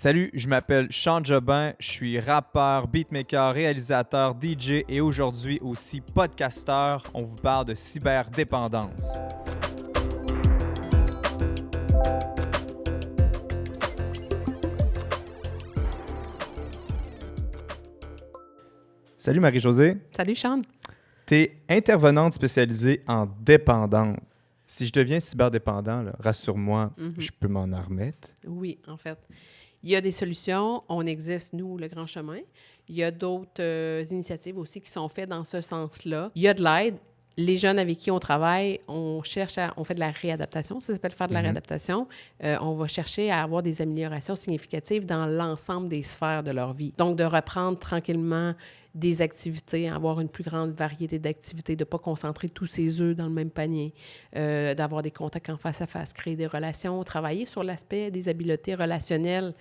Salut, je m'appelle Sean Jobin, je suis rappeur, beatmaker, réalisateur, DJ et aujourd'hui aussi podcasteur. On vous parle de cyberdépendance. Salut Marie-Josée. Salut Sean. Tu es intervenante spécialisée en dépendance. Si je deviens cyberdépendant, là, rassure-moi, je peux m'en remettre. Oui, en fait. Il y a des solutions. On existe, nous, le Grand Chemin. Il y a d'autres initiatives aussi qui sont faites dans ce sens-là. Il y a de l'aide. Les jeunes avec qui on travaille, on fait de la réadaptation. Ça s'appelle faire de la réadaptation. On va chercher à avoir des améliorations significatives dans l'ensemble des sphères de leur vie. Donc, de reprendre tranquillement des activités, avoir une plus grande variété d'activités, de ne pas concentrer tous ses œufs dans le même panier, d'avoir des contacts en face à face, créer des relations, travailler sur l'aspect des habiletés relationnelles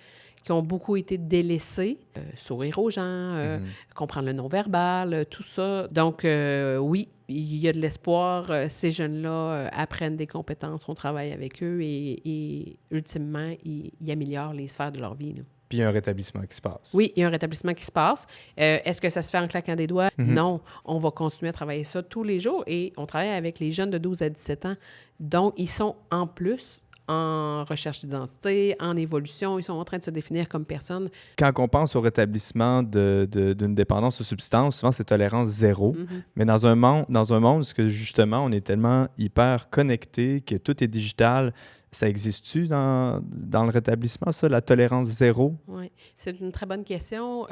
qui ont beaucoup été délaissées, sourire aux gens, comprendre le non-verbal, tout ça. Donc, oui, il y a de l'espoir. Ces jeunes-là apprennent des compétences, on travaille avec eux et ultimement, ils améliorent les sphères de leur vie, là. Puis il y a un rétablissement qui se passe. Oui, il y a un rétablissement qui se passe. Est-ce que ça se fait en claquant des doigts? Non. On va continuer à travailler ça tous les jours et on travaille avec les jeunes de 12 à 17 ans. Donc, ils sont en plus en recherche d'identité, en évolution. Ils sont en train de se définir comme personne. Quand on pense au rétablissement d'une dépendance aux substances, souvent c'est tolérance zéro. Mais dans un monde où justement on est tellement hyper connecté, que tout est digital, ça existe-tu dans le rétablissement, ça, la tolérance zéro? Oui, c'est une très bonne question.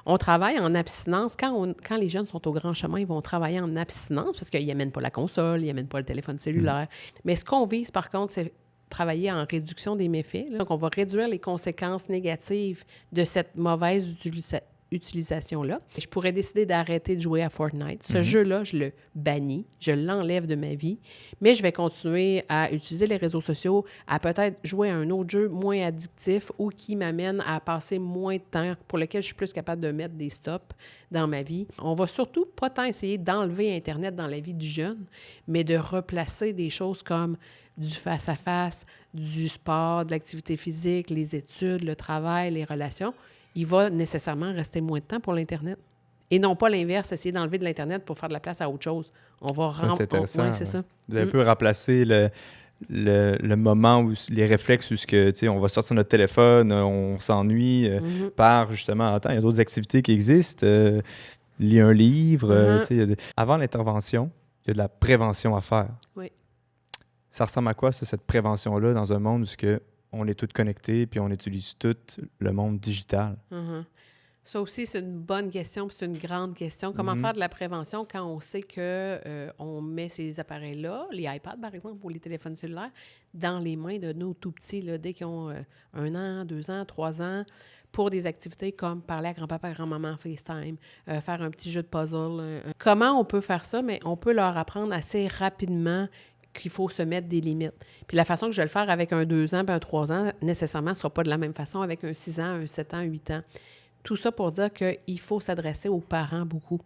On travaille en abstinence. Quand les jeunes sont au Grand Chemin, ils vont travailler en abstinence parce qu'ils n'amènent pas la console, ils n'amènent pas le téléphone cellulaire. Mais ce qu'on vise, par contre, c'est travailler en réduction des méfaits. Donc, on va réduire les conséquences négatives de cette mauvaise utilisation-là. Je pourrais décider d'arrêter de jouer à Fortnite. Ce jeu-là, je le bannis, je l'enlève de ma vie, mais je vais continuer à utiliser les réseaux sociaux, à peut-être jouer à un autre jeu moins addictif ou qui m'amène à passer moins de temps, pour lequel je suis plus capable de mettre des stops dans ma vie. On va surtout pas tant essayer d'enlever Internet dans la vie du jeune, mais de replacer des choses comme du face-à-face, du sport, de l'activité physique, les études, le travail, les relations. Il va nécessairement rester moins de temps pour l'Internet. Et non pas l'inverse, essayer d'enlever de l'Internet pour faire de la place à autre chose. On va C'est intéressant. Oui, c'est ça. Vous avez un peu remplacé le moment où les réflexes où on va sortir notre téléphone, on s'ennuie par justement, attends, il y a d'autres activités qui existent, lire un livre. Avant l'intervention, il y a de la prévention à faire. Oui. Ça ressemble à quoi, ça, cette prévention-là, dans un monde où on est tous connectés puis on utilise tout le monde digital? Ça aussi, c'est une bonne question, puis c'est une grande question. Comment faire de la prévention quand on sait qu'on met ces appareils-là, les iPads, par exemple, ou les téléphones cellulaires, dans les mains de nos tout-petits, là, dès qu'ils ont 1 an, 2 ans, 3 ans, pour des activités comme parler à grand-papa, grand-maman en FaceTime, faire un petit jeu de puzzle. Comment on peut faire ça? Mais on peut leur apprendre assez rapidement qu'il faut se mettre des limites. Puis la façon que je vais le faire avec un 2 ans puis un 3 ans, nécessairement, ne sera pas de la même façon avec un 6 ans, un 7 ans, 8 ans. Tout ça pour dire qu'il faut s'adresser aux parents beaucoup.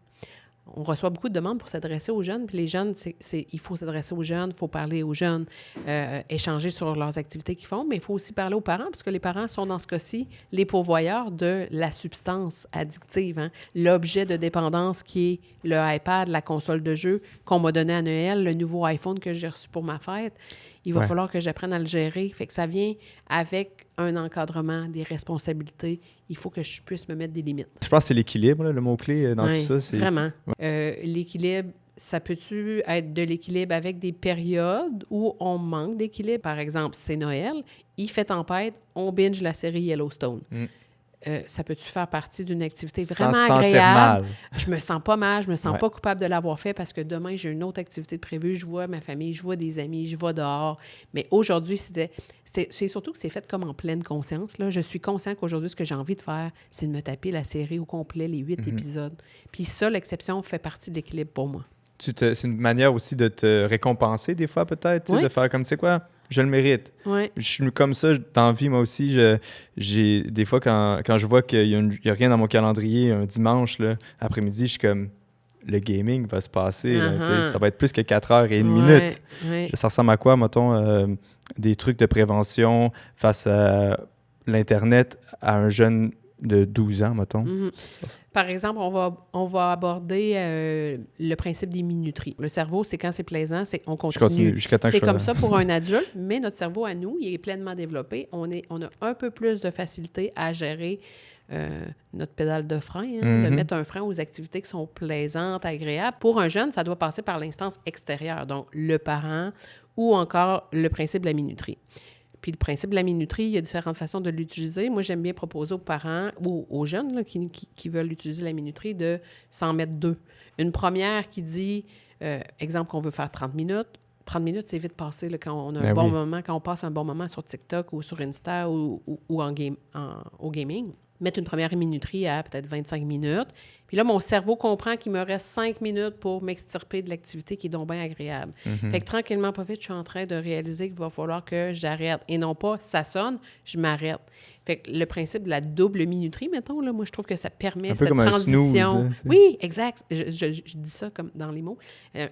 On reçoit beaucoup de demandes pour s'adresser aux jeunes, puis les jeunes, il faut s'adresser aux jeunes, il faut parler aux jeunes, échanger sur leurs activités qu'ils font, mais il faut aussi parler aux parents, parce que les parents sont, dans ce cas-ci, les pourvoyeurs de la substance addictive, hein? L'objet de dépendance qui est le iPad, la console de jeu qu'on m'a donné à Noël, le nouveau iPhone que j'ai reçu pour ma fête. Il va falloir que j'apprenne à le gérer. Fait que ça vient avec un encadrement, des responsabilités. Il faut que je puisse me mettre des limites. Je pense que c'est l'équilibre, là, le mot-clé dans tout ça. C'est... Vraiment. L'équilibre, ça peut-tu être de l'équilibre avec des périodes où on manque d'équilibre? Par exemple, c'est Noël, il fait tempête, on binge la série Yellowstone. Ça peut-tu faire partie d'une activité vraiment agréable? Je me sens pas mal, je me sens pas coupable de l'avoir fait parce que demain, j'ai une autre activité de prévue. Je vois ma famille, je vois des amis, je vais dehors. Mais aujourd'hui, c'est surtout que c'est fait comme en pleine conscience, là. Je suis conscient qu'aujourd'hui, ce que j'ai envie de faire, c'est de me taper la série au complet, les 8 épisodes. Puis ça, l'exception fait partie de l'équilibre pour moi. C'est une manière aussi de te récompenser des fois, peut-être, de faire comme, tu sais quoi, je le mérite. Je suis comme ça dans la vie, moi aussi. J'ai des fois, quand je vois qu'il y a rien dans mon calendrier un dimanche là, après-midi, je suis comme, le gaming va se passer. Là, ça va être plus que 4 heures et une minute. Ça ressemble à quoi, mettons, des trucs de prévention face à l'Internet à un jeune de 12 ans, mettons? Par exemple, on va aborder le principe des minuteries. Le cerveau, c'est quand c'est plaisant, on continue. Jusqu'à temps que c'est comme ça pour un adulte, mais notre cerveau à nous, il est pleinement développé. On a un peu plus de facilité à gérer notre pédale de frein, de mettre un frein aux activités qui sont plaisantes, agréables. Pour un jeune, ça doit passer par l'instance extérieure, donc le parent ou encore le principe de la minuterie. Puis le principe de la minuterie, il y a différentes façons de l'utiliser. Moi, j'aime bien proposer aux parents ou aux jeunes là, qui veulent utiliser la minuterie de s'en mettre 2. Une première qui dit, exemple, qu'on veut faire 30 minutes. 30 minutes, c'est vite passé là, quand on a un bon moment, quand on passe un bon moment sur TikTok ou sur Insta ou au gaming. Mettre une première minuterie à peut-être 25 minutes. Puis là, mon cerveau comprend qu'il me reste 5 minutes pour m'extirper de l'activité qui est donc bien agréable. Fait que tranquillement, pas vite, je suis en train de réaliser qu'il va falloir que j'arrête. Et non pas, ça sonne, je m'arrête. Fait que le principe de la double minuterie, mettons, là, moi, je trouve que ça permet cette transition. Un snooze, oui, exact. Je dis ça comme dans les mots.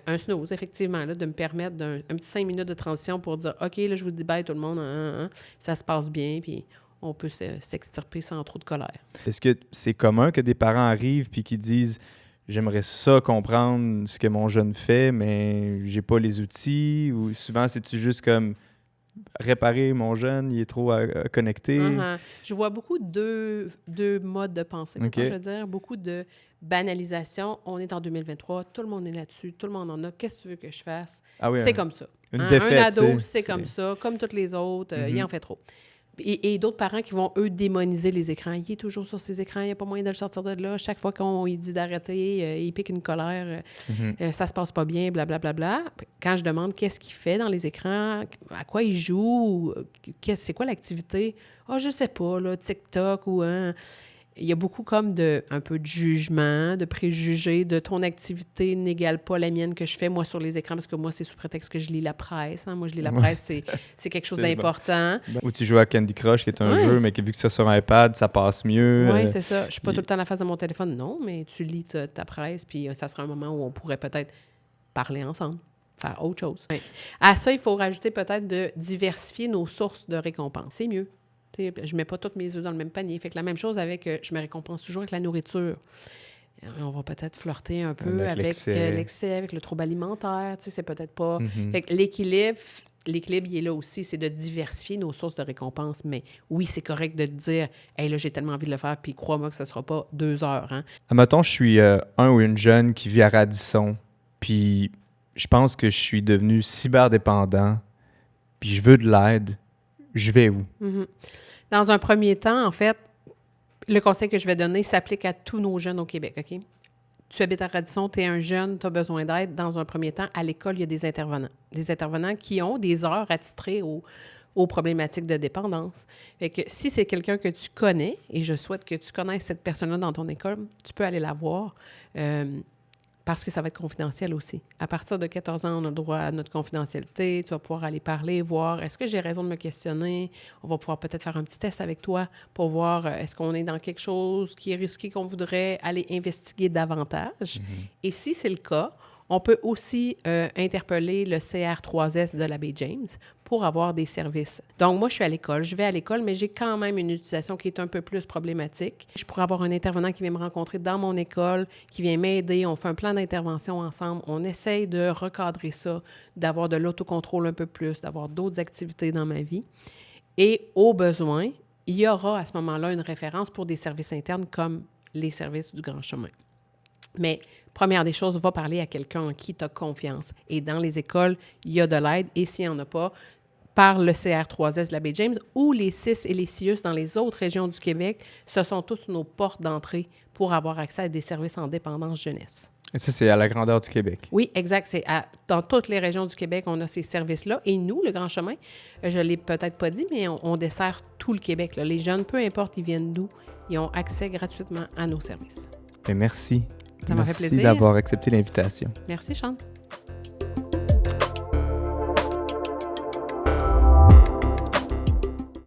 Un snooze, effectivement, là, de me permettre un petit 5 minutes de transition pour dire, OK, là, je vous dis bye tout le monde, ça se passe bien, puis on peut s'extirper sans trop de colère. Est-ce que c'est commun que des parents arrivent puis qu'ils disent « J'aimerais ça comprendre ce que mon jeune fait, mais j'ai pas les outils » ou souvent, c'est-tu juste comme « Réparer mon jeune, il est trop connecté ». Je vois beaucoup deux modes de pensée, je veux dire. Beaucoup de banalisation. On est en 2023, tout le monde est là-dessus, tout le monde en a. Qu'est-ce que tu veux que je fasse? C'est comme ça. Défaite, un ado, c'est comme ça. Comme tous les autres, il en fait trop. Et d'autres parents qui vont, eux, démoniser les écrans. Il est toujours sur ses écrans, il n'y a pas moyen de le sortir de là. Chaque fois qu'on lui dit d'arrêter, il pique une colère, ça se passe pas bien, blablabla. Bla, bla. Quand je demande qu'est-ce qu'il fait dans les écrans, à quoi il joue, c'est quoi l'activité? Ah, je sais pas, là, TikTok ou... Il y a beaucoup comme un peu de jugement, de préjugés, de ton activité n'égale pas la mienne que je fais, moi, sur les écrans, parce que moi, c'est sous prétexte que je lis la presse. Moi, je lis la presse, c'est quelque chose d'important. Bon. Ou tu joues à Candy Crush, qui est un jeu, mais vu que c'est sur un iPad, ça passe mieux. Oui, c'est ça. Je suis pas tout le temps à la face de mon téléphone. Non, mais tu lis ta presse, puis ça sera un moment où on pourrait peut-être parler ensemble, faire autre chose. Ouais. À ça, il faut rajouter peut-être de diversifier nos sources de récompense. C'est mieux. Je ne mets pas tous mes œufs dans le même panier. Fait que la même chose avec, je me récompense toujours avec la nourriture. On va peut-être flirter un peu avec l'excès, avec le trouble alimentaire. C'est peut-être pas... Fait que l'équilibre, il est là aussi, c'est de diversifier nos sources de récompense. Mais oui, c'est correct de te dire, « Hey, là, j'ai tellement envie de le faire, puis crois-moi que ce ne sera pas 2 heures. » Admettons, je suis un ou une jeune qui vit à Radisson, puis je pense que je suis devenu cyberdépendant, puis je veux de l'aide. Je vais où? Dans un premier temps, en fait, le conseil que je vais donner s'applique à tous nos jeunes au Québec, OK? Tu habites à Radisson, tu es un jeune, tu as besoin d'aide. Dans un premier temps, à l'école, il y a des intervenants. Des intervenants qui ont des heures attitrées aux problématiques de dépendance. Fait que si c'est quelqu'un que tu connais, et je souhaite que tu connaisses cette personne-là dans ton école, tu peux aller la voir. Parce que ça va être confidentiel aussi. À partir de 14 ans, on a le droit à notre confidentialité. Tu vas pouvoir aller parler, voir est-ce que j'ai raison de me questionner. On va pouvoir peut-être faire un petit test avec toi pour voir est-ce qu'on est dans quelque chose qui est risqué qu'on voudrait aller investiguer davantage. Et si c'est le cas, on peut aussi interpeller le CR3S de l'abbé James pour avoir des services. Donc, moi, je vais à l'école, mais j'ai quand même une utilisation qui est un peu plus problématique. Je pourrais avoir un intervenant qui vient me rencontrer dans mon école, qui vient m'aider. On fait un plan d'intervention ensemble. On essaye de recadrer ça, d'avoir de l'autocontrôle un peu plus, d'avoir d'autres activités dans ma vie. Et au besoin, il y aura à ce moment-là une référence pour des services internes comme les services du Grand Chemin. Mais première des choses, va parler à quelqu'un en qui tu as confiance. Et dans les écoles, il y a de l'aide. Et s'il n'y en a pas, par le CR3S de l'abbé James ou les CIS et les CIUS dans les autres régions du Québec, ce sont toutes nos portes d'entrée pour avoir accès à des services en dépendance jeunesse. Et ça, c'est à la grandeur du Québec? Oui, exact. Dans toutes les régions du Québec, on a ces services-là. Et nous, le Grand Chemin, je ne l'ai peut-être pas dit, mais on dessert tout le Québec. Là. Les jeunes, peu importe ils viennent d'où, ils ont accès gratuitement à nos services. Et merci. Ça m'a fait plaisir. Merci d'avoir accepté l'invitation. Merci, Chante.